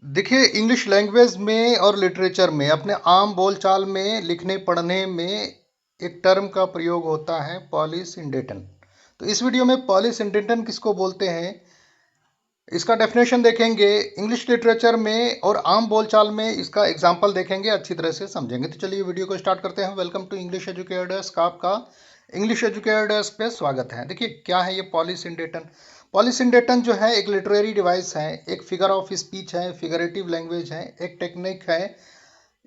देखिए, English language में और लिटरेचर में अपने आम बोलचाल में लिखने पढ़ने में एक टर्म का प्रयोग होता है पॉलिश इंडेटन। तो इस वीडियो में पॉलिश इंडेटन किसको बोलते हैं, इसका डेफिनेशन देखेंगे। इंग्लिश लिटरेचर में और आम बोलचाल में इसका एग्जाम्पल देखेंगे, अच्छी तरह से समझेंगे। तो चलिए वीडियो को स्टार्ट करते हैं। Welcome to English educator desk, आपका इंग्लिश एजुकेटर डेस्क पे स्वागत है। देखिए क्या है ये पॉलिश इंडेटन। पॉलिश इंडेटन जो है एक लिटरेरी डिवाइस है, एक फिगर ऑफ स्पीच है, फिगरेटिव लैंग्वेज है, एक टेक्निक है।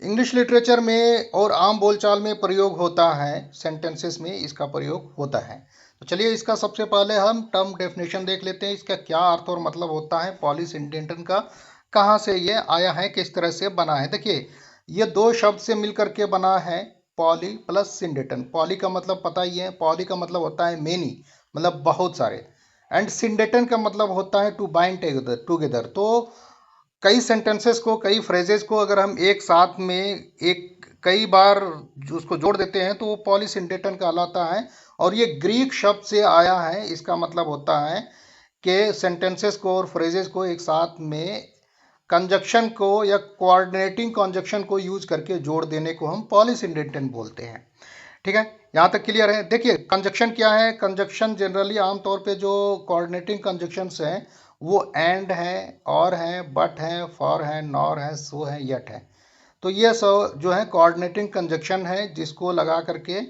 इंग्लिश लिटरेचर में और आम बोलचाल में प्रयोग होता है, सेंटेंसेस में इसका प्रयोग होता है। तो चलिए इसका सबसे पहले हम टर्म डेफिनेशन देख लेते हैं, इसका क्या अर्थ और मतलब होता है पॉलिश इंडेंटन का, कहाँ से ये आया है, किस तरह से बना है। देखिए ये दो शब्द से मिलकर के बना है, पॉली प्लस सिंडेटन। पॉली का मतलब पता ही है, पॉली का मतलब होता है मेनी, मतलब बहुत सारे, एंड सिंडेटन का मतलब होता है टू बाइंड टुगेदर। तो कई सेंटेंसेस को, कई फ्रेजेस को अगर हम एक साथ में एक कई बार उसको जोड़ देते हैं तो वो पॉलीसिंडेटन कहलाता है। और ये ग्रीक शब्द से आया है। इसका मतलब होता है कि सेंटेंसेस को और फ्रेजेस को एक साथ में कंजक्शन को या कोऑर्डिनेटिंग कंजक्शन को यूज करके जोड़ देने को हम पॉलीसिंडेटन बोलते हैं। ठीक है, यहाँ तक क्लियर है। देखिए कंजक्शन क्या है। कंजक्शन जनरली आमतौर पे जो कोऑर्डिनेटिंग कंजक्शंस हैं वो एंड है, और है, बट है, फॉर है, नॉर है, सो है, यट है। तो ये सब जो है कोऑर्डिनेटिंग कंजक्शन है, जिसको लगा करके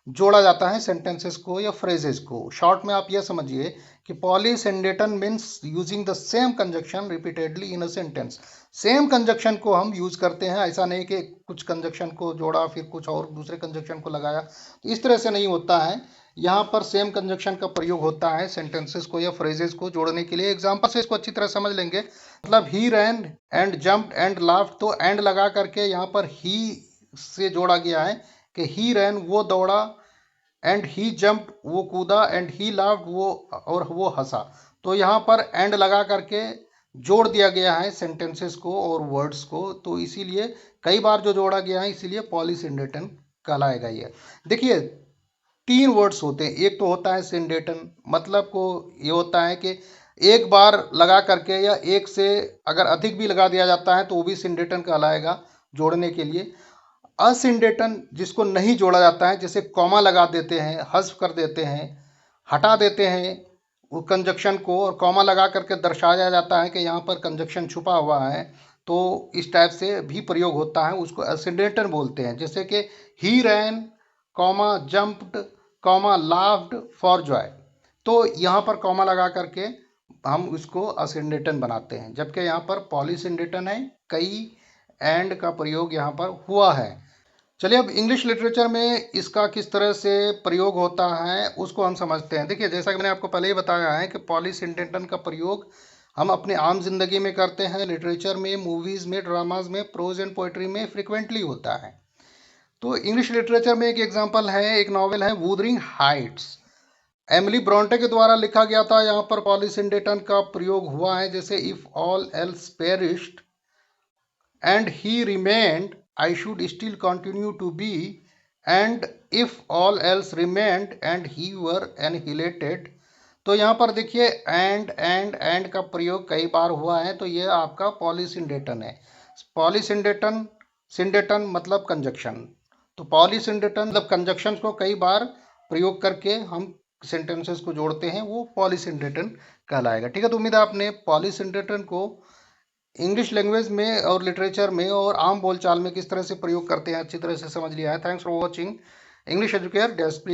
जोड़ा जाता है सेंटेंसेस को या फ्रेजेस को। शॉर्ट में आप ये समझिए कि polysyndeton means using the same conjunction repeatedly in a sentence. Same conjunction को हम यूज करते हैं, ऐसा नहीं कि कुछ कंजक्शन को जोड़ा फिर कुछ और दूसरे कंजक्शन को लगाया, तो इस तरह से नहीं होता है। यहाँ पर सेम कंजक्शन का प्रयोग होता है सेंटेंसेस को या फ्रेजेस को जोड़ने के लिए। एग्जाम्पल से इसको अच्छी तरह समझ लेंगे। मतलब ही रैन एंड जंप्ड एंड लाफ्ड, तो एंड लगा करके यहाँ पर ही से जोड़ा गया है कि ही रैन वो दौड़ा, एंड ही जंप्ड वो कूदा, एंड ही लाफ्ड वो और वो हंसा। तो यहाँ पर एंड लगा करके जोड़ दिया गया है सेंटेंसेस को और वर्ड्स को, तो इसीलिए कई बार जो जोड़ा गया है इसीलिए पॉलीसिंडेटन कहलाएगा ये। देखिए तीन वर्ड्स होते हैं। एक तो होता है सिंडेटन, मतलब को ये होता है कि एक बार लगा करके या एक से अगर अधिक भी लगा दिया जाता है तो वो भी सिंडेटन कहलाएगा जोड़ने के लिए। असिंडेटन जिसको नहीं जोड़ा जाता है, जैसे कॉमा लगा देते हैं, हज़्फ कर देते हैं, हटा देते हैं वो कंजक्शन को, और कॉमा लगा करके दर्शाया जाता है कि यहाँ पर कंजक्शन छुपा हुआ है, तो इस टाइप से भी प्रयोग होता है, उसको असिंडेटन बोलते हैं। जैसे कि he ran comma jumped comma laughed for joy, तो यहाँ पर कॉमा लगा करके हम उसको असिंडेटन बनाते हैं, जबकि यहाँ पर पॉलीसिंडेटन है, कई एंड का प्रयोग यहाँ पर हुआ है। चलिए अब इंग्लिश लिटरेचर में इसका किस तरह से प्रयोग होता है उसको हम समझते हैं। देखिए जैसा कि मैंने आपको पहले ही बताया है कि पॉलीसिंडेटन का प्रयोग हम अपने आम जिंदगी में करते हैं, लिटरेचर में, मूवीज में, ड्रामाज में, प्रोज एंड पोएट्री में फ्रिक्वेंटली होता है। तो इंग्लिश लिटरेचर में एक एग्जांपल है, एक नॉवेल है वुदरिंग हाइट्स, एमिली ब्रोंटे के द्वारा लिखा गया था। यहाँ पर पॉलीसिंडेटन का प्रयोग हुआ है, जैसे if all else perished and he remained, I should still continue to be, and if all else remained and he were annihilated। तो यहाँ पर देखिए एंड का प्रयोग कई बार हुआ है, तो ये आपका पॉलीसिंडेटन है। पॉलीसिंडेटन, सिंडेटन मतलब कंजक्शन, तो पॉलीसिंडेटन मतलब कंजक्शन को कई बार प्रयोग करके हम सेंटेंसेस को जोड़ते हैं, वो पॉलीसिंडेटन कहलाएगा। ठीक है, तो उम्मीद है आपने पॉलीसिंडेटन को इंग्लिश लैंग्वेज में और लिटरेचर में और आम बोलचाल में किस तरह से प्रयोग करते हैं अच्छी तरह से समझ लिया है। Thanks for watching English educator desk.